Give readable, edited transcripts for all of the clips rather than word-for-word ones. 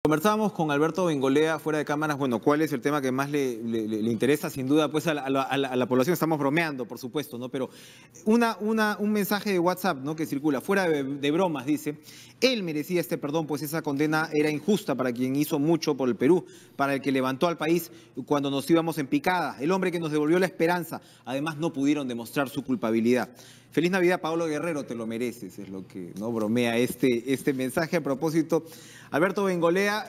Conversábamos con Alberto Bengolea fuera de cámaras, bueno, ¿cuál es el tema que más le interesa? Sin duda, pues a la población estamos bromeando, por supuesto, ¿no? Pero un mensaje de WhatsApp, ¿no? Que circula, fuera de bromas, dice, él merecía este perdón, pues esa condena era injusta para quien hizo mucho por el Perú, para el que levantó al país cuando nos íbamos en picada, el hombre que nos devolvió la esperanza. Además, no pudieron demostrar su culpabilidad. Feliz Navidad, Paolo Guerrero, te lo mereces, es lo que no bromea este mensaje. A propósito, Alberto Bengolea,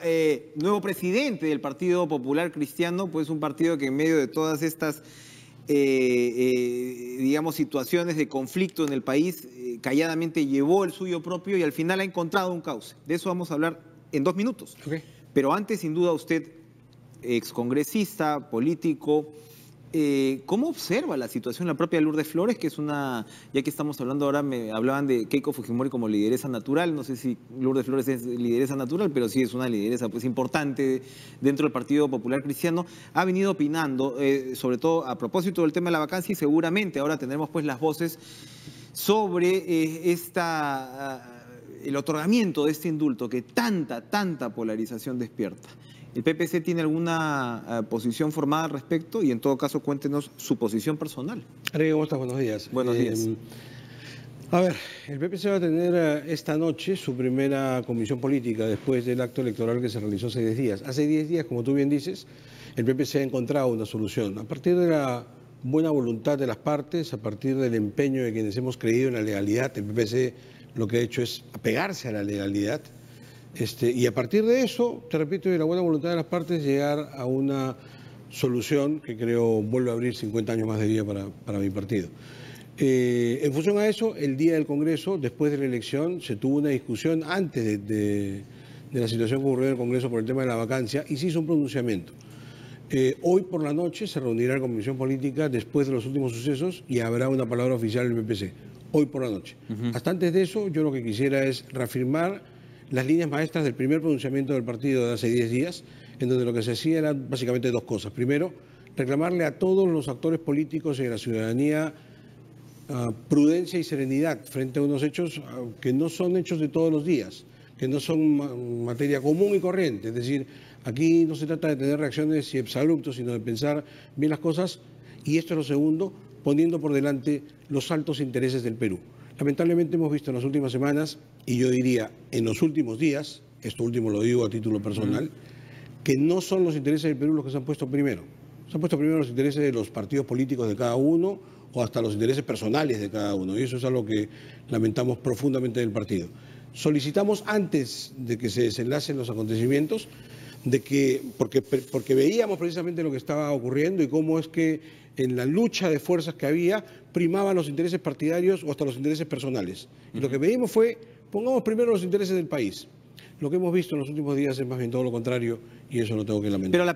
nuevo presidente del Partido Popular Cristiano, pues un partido que en medio de todas estas, digamos, situaciones de conflicto en el país, calladamente llevó el suyo propio y al final ha encontrado un cauce. De eso vamos a hablar en 2 minutos. Okay. Pero antes, sin duda, usted, excongresista, político, ¿cómo observa la situación la propia Lourdes Flores, que es una, ya que estamos hablando ahora, me hablaban de Keiko Fujimori como lideresa natural, no sé si Lourdes Flores es lideresa natural, pero sí es una lideresa pues importante dentro del Partido Popular Cristiano, ha venido opinando, sobre todo a propósito del tema de la vacancia, y seguramente ahora tendremos pues las voces sobre el otorgamiento de este indulto que tanta polarización despierta. ¿El PPC tiene alguna posición formada al respecto? Y en todo caso, cuéntenos su posición personal. Ariel, ¿cómo estás? Buenos días. Buenos días. A ver, el PPC va a tener esta noche su primera comisión política después del acto electoral que se realizó hace 10 días. Hace 10 días, como tú bien dices, el PPC ha encontrado una solución. A partir de la buena voluntad de las partes, a partir del empeño de quienes hemos creído en la legalidad, el PPC lo que ha hecho es apegarse a la legalidad. Y a partir de eso, te repito, de la buena voluntad de las partes, llegar a una solución que creo vuelve a abrir 50 años más de vida para mi partido. En función a eso, el día del Congreso, después de la elección, se tuvo una discusión antes de la situación que ocurrió en el Congreso por el tema de la vacancia y se hizo un pronunciamiento. Hoy por la noche se reunirá la Comisión Política después de los últimos sucesos y habrá una palabra oficial del PPC. Hoy por la noche. Hasta antes de eso, yo lo que quisiera es reafirmar las líneas maestras del primer pronunciamiento del partido de hace 10 días, en donde lo que se hacía eran básicamente 2 cosas. Primero, reclamarle a todos los actores políticos y a la ciudadanía prudencia y serenidad frente a unos hechos que no son hechos de todos los días, que no son materia común y corriente. Es decir, aquí no se trata de tener reacciones y exabruptos, sino de pensar bien las cosas, y esto es lo segundo, poniendo por delante los altos intereses del Perú. Lamentablemente hemos visto en las últimas semanas, y yo diría en los últimos días, esto último lo digo a título personal, que no son los intereses del Perú los que se han puesto primero. Se han puesto primero los intereses de los partidos políticos de cada uno o hasta los intereses personales de cada uno, y eso es algo que lamentamos profundamente del partido. Solicitamos antes de que se desenlacen los acontecimientos, porque veíamos precisamente lo que estaba ocurriendo y cómo es que en la lucha de fuerzas que había primaban los intereses partidarios o hasta los intereses personales. Y lo que veíamos fue, pongamos primero los intereses del país. Lo que hemos visto en los últimos días es más bien todo lo contrario y eso lo tengo que lamentar. Pero la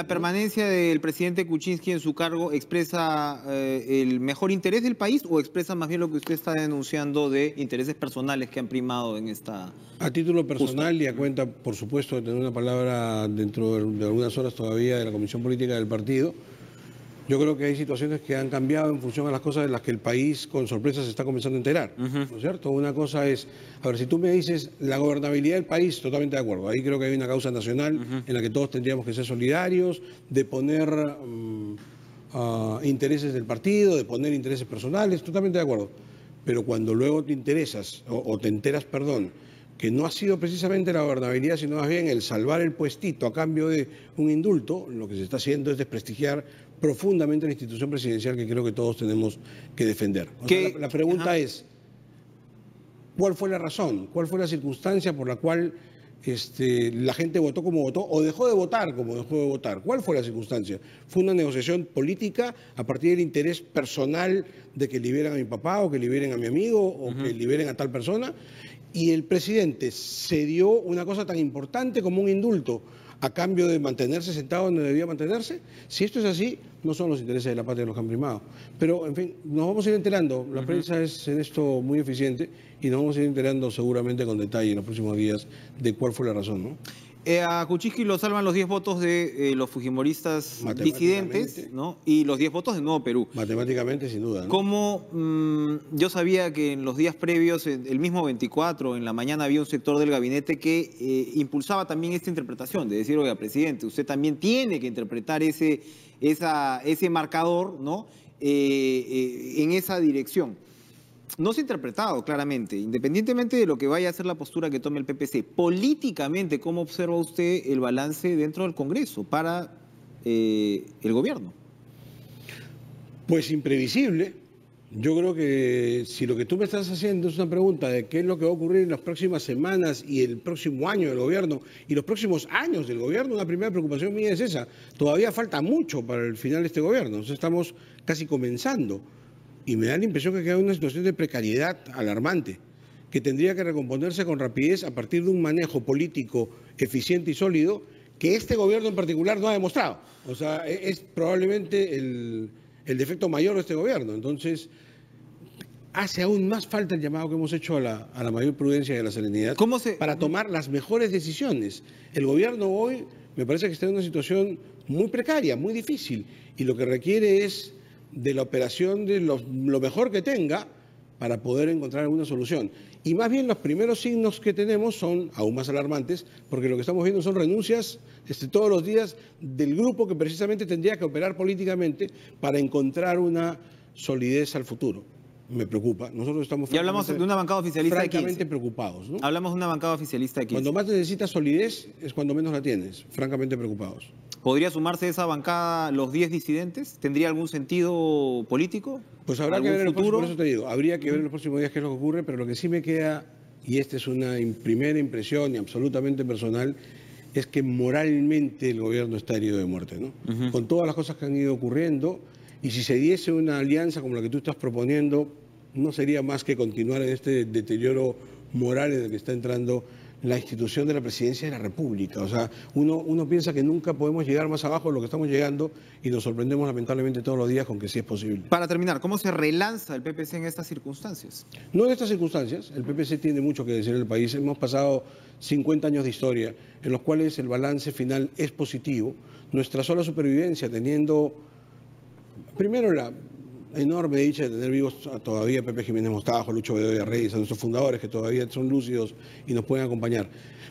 permanencia del presidente Kuczynski en su cargo expresa el mejor interés del país o expresa más bien lo que usted está denunciando de intereses personales que han primado en esta... A título personal y a cuenta, por supuesto, de tener una palabra dentro de algunas horas todavía de la Comisión Política del partido. Yo creo que hay situaciones que han cambiado en función a las cosas de las que el país con sorpresa se está comenzando a enterar, ¿no es cierto? Una cosa es, a ver, si tú me dices la gobernabilidad del país, totalmente de acuerdo. Ahí creo que hay una causa nacional en la que todos tendríamos que ser solidarios, de poner intereses del partido, de poner intereses personales, totalmente de acuerdo. Pero cuando luego te interesas, o te enteras, perdón, que no ha sido precisamente la gobernabilidad, sino más bien el salvar el puestito a cambio de un indulto, lo que se está haciendo es desprestigiar profundamente la institución presidencial que creo que todos tenemos que defender. O sea, la pregunta es, ¿cuál fue la razón? ¿Cuál fue la circunstancia por la cual la gente votó como votó o dejó de votar como dejó de votar? ¿Cuál fue la circunstancia? ¿Fue una negociación política a partir del interés personal de que liberen a mi papá o que liberen a mi amigo o que liberen a tal persona? Y el presidente se dio una cosa tan importante como un indulto a cambio de mantenerse sentado donde debía mantenerse. Si esto es así, no son los intereses de la patria los que han primado. Pero, en fin, nos vamos a ir enterando. La prensa es en esto muy eficiente y nos vamos a ir enterando seguramente con detalle en los próximos días de cuál fue la razón, ¿no? A Kuczynski lo salvan los 10 votos de los fujimoristas disidentes, ¿no? Y los 10 votos de Nuevo Perú. Matemáticamente, sin duda, ¿no? Como yo sabía que en los días previos, el mismo 24, en la mañana había un sector del gabinete que impulsaba también esta interpretación, de decir, oiga, presidente, usted también tiene que interpretar ese marcador, ¿no? En esa dirección. No se ha interpretado claramente, independientemente de lo que vaya a ser la postura que tome el PPC. Políticamente, ¿cómo observa usted el balance dentro del Congreso para el gobierno? Pues imprevisible. Yo creo que si lo que tú me estás haciendo es una pregunta de qué es lo que va a ocurrir en las próximas semanas y el próximo año del gobierno y los próximos años del gobierno, una primera preocupación mía es esa. Todavía falta mucho para el final de este gobierno. Nosotros estamos casi comenzando. Y me da la impresión que queda una situación de precariedad alarmante, que tendría que recomponerse con rapidez a partir de un manejo político eficiente y sólido que este gobierno en particular no ha demostrado. O sea, es probablemente el defecto mayor de este gobierno. Entonces, hace aún más falta el llamado que hemos hecho a la mayor prudencia y a la serenidad para tomar las mejores decisiones. El gobierno hoy me parece que está en una situación muy precaria, muy difícil, y lo que requiere es de la operación de lo mejor que tenga para poder encontrar alguna solución. Y más bien los primeros signos que tenemos son aún más alarmantes, porque lo que estamos viendo son renuncias todos los días del grupo que precisamente tendría que operar políticamente para encontrar una solidez al futuro. Me preocupa. Nosotros estamos y hablamos de una bancada oficialista francamente preocupados, ¿no? Hablamos de una bancada oficialista aquí. Cuando más necesitas solidez es cuando menos la tienes, francamente preocupados. ¿Podría sumarse a esa bancada los 10 disidentes? ¿Tendría algún sentido político? Pues habrá que ver en los próximos, por eso te digo, habría que ver en los próximos días qué es lo que ocurre, pero lo que sí me queda, y esta es una primera impresión y absolutamente personal, es que moralmente el gobierno está herido de muerte, ¿no? Con todas las cosas que han ido ocurriendo, y si se diese una alianza como la que tú estás proponiendo, no sería más que continuar en este deterioro moral en el que está entrando la institución de la presidencia de la República. O sea, uno piensa que nunca podemos llegar más abajo de lo que estamos llegando y nos sorprendemos lamentablemente todos los días con que sí es posible. Para terminar, ¿cómo se relanza el PPC en estas circunstancias? No en estas circunstancias. El PPC tiene mucho que decir en el país. Hemos pasado 50 años de historia en los cuales el balance final es positivo. Nuestra sola supervivencia teniendo, primero, la enorme dicha de tener vivos todavía a Pepe Jiménez Mostajo, Lucho Bedoya Reyes, a nuestros fundadores que todavía son lúcidos y nos pueden acompañar.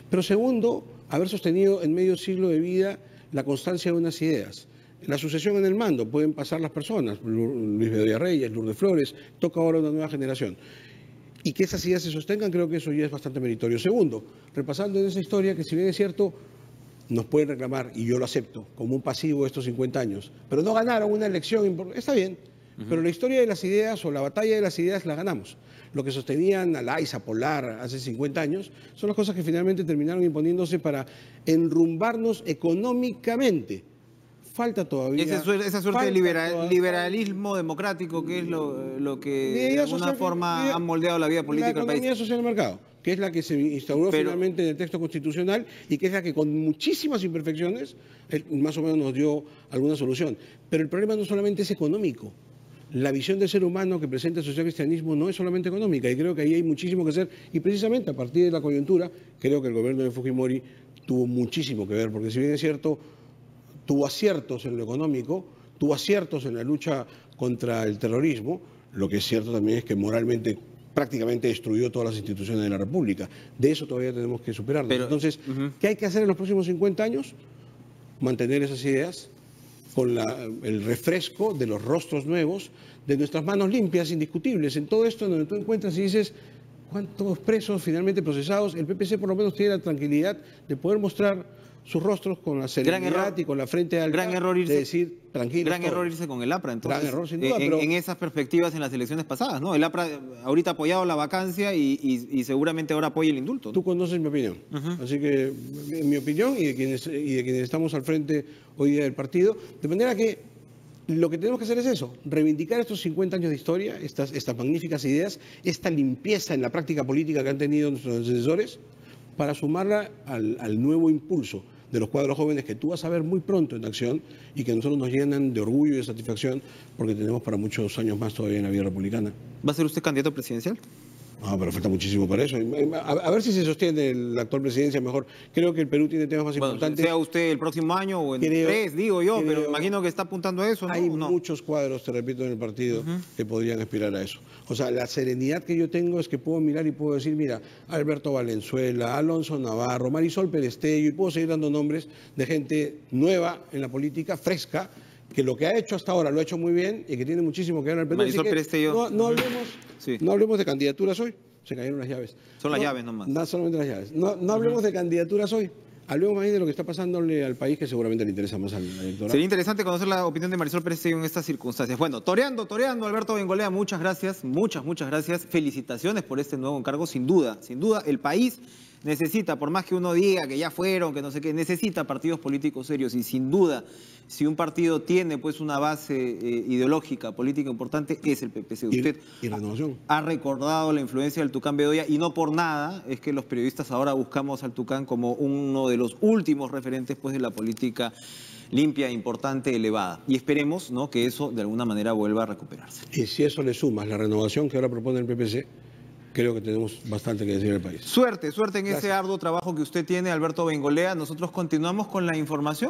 Pero segundo, haber sostenido en medio siglo de vida la constancia de unas ideas. La sucesión en el mando, pueden pasar las personas, Luis Bedoya Reyes, Lourdes Flores, toca ahora una nueva generación. Y que esas ideas se sostengan, creo que eso ya es bastante meritorio. Segundo, repasando en esa historia que si bien es cierto, nos pueden reclamar, y yo lo acepto, como un pasivo estos 50 años, pero no ganaron una elección importante, está bien. Pero la historia de las ideas o la batalla de las ideas la ganamos. Lo que sostenían a Laiza, Polar hace 50 años son las cosas que finalmente terminaron imponiéndose para enrumbarnos económicamente. Falta todavía... Esa suerte de liberalismo democrático que es lo que de alguna forma ha moldeado la vida política del país. La economía social del mercado, que es la que se instauró finalmente en el texto constitucional y que es la que con muchísimas imperfecciones más o menos nos dio alguna solución. Pero el problema no solamente es económico. La visión del ser humano que presenta el socialcristianismo no es solamente económica y creo que ahí hay muchísimo que hacer y precisamente a partir de la coyuntura creo que el gobierno de Fujimori tuvo muchísimo que ver porque si bien es cierto tuvo aciertos en lo económico, tuvo aciertos en la lucha contra el terrorismo, lo que es cierto también es que moralmente prácticamente destruyó todas las instituciones de la República. De eso todavía tenemos que superarlo. Entonces, ¿qué hay que hacer en los próximos 50 años? Mantener esas ideas con el refresco de los rostros nuevos, de nuestras manos limpias, indiscutibles. En todo esto donde tú encuentras y dices, ¿cuántos presos finalmente procesados? El PPC por lo menos tiene la tranquilidad de poder mostrar sus rostros con la serenidad y con la frente alta. Gran error irse, de decir, tranquilo. Gran error irse con el APRA, entonces. Gran error, sin duda. En esas perspectivas en las elecciones pasadas, ¿no? El APRA ahorita ha apoyado la vacancia y seguramente ahora apoya el indulto, ¿no? Tú conoces mi opinión. Así que, en mi opinión y de quienes estamos al frente hoy día del partido, de manera que lo que tenemos que hacer es eso, reivindicar estos 50 años de historia, estas magníficas ideas, esta limpieza en la práctica política que han tenido nuestros antecesores, para sumarla al nuevo impulso de los cuadros jóvenes que tú vas a ver muy pronto en acción y que a nosotros nos llenan de orgullo y de satisfacción porque tenemos para muchos años más todavía en la vida republicana. ¿Va a ser usted candidato presidencial? No, pero falta muchísimo para eso. A ver si se sostiene la actual presidencia mejor. Creo que el Perú tiene temas más Bueno, importantes. sea usted el próximo año o en Creo- 3, digo yo, pero creo- imagino que está apuntando a eso, ¿no? Hay ¿O no? muchos cuadros, te repito, en el partido que podrían aspirar a eso. O sea, la serenidad que yo tengo es que puedo mirar y puedo decir, mira, Alberto Valenzuela, Alonso Navarro, Marisol Perestello, y puedo seguir dando nombres de gente nueva en la política, fresca, que lo que ha hecho hasta ahora lo ha hecho muy bien y que tiene muchísimo que ver al Perú. Marisol Así que Perestello. Sí. no hablemos de candidaturas hoy. Se cayeron las llaves. Son las llaves nomás. No, solamente las llaves. No hablemos de candidaturas hoy. Hablemos más bien de lo que está pasándole al país, que seguramente le interesa más al electorado. Sería interesante conocer la opinión de Marisol Pérez en estas circunstancias. Bueno, toreando, Alberto Bengolea, muchas gracias, muchas gracias. Felicitaciones por este nuevo encargo, sin duda, el país necesita, por más que uno diga que ya fueron, que no sé qué, necesita partidos políticos serios y sin duda, si un partido tiene pues una base ideológica, política importante, es el PPC. Usted y Renovación. ha recordado la influencia del Tucán Bedoya y no por nada es que los periodistas ahora buscamos al Tucán como uno de los últimos referentes pues de la política limpia, importante, elevada. Y esperemos, ¿no?, que eso de alguna manera vuelva a recuperarse. Y si eso le sumas la renovación que ahora propone el PPC, creo que tenemos bastante que decir al país. Suerte en ese arduo trabajo que usted tiene, Alberto Bengolea. Nosotros continuamos con la información.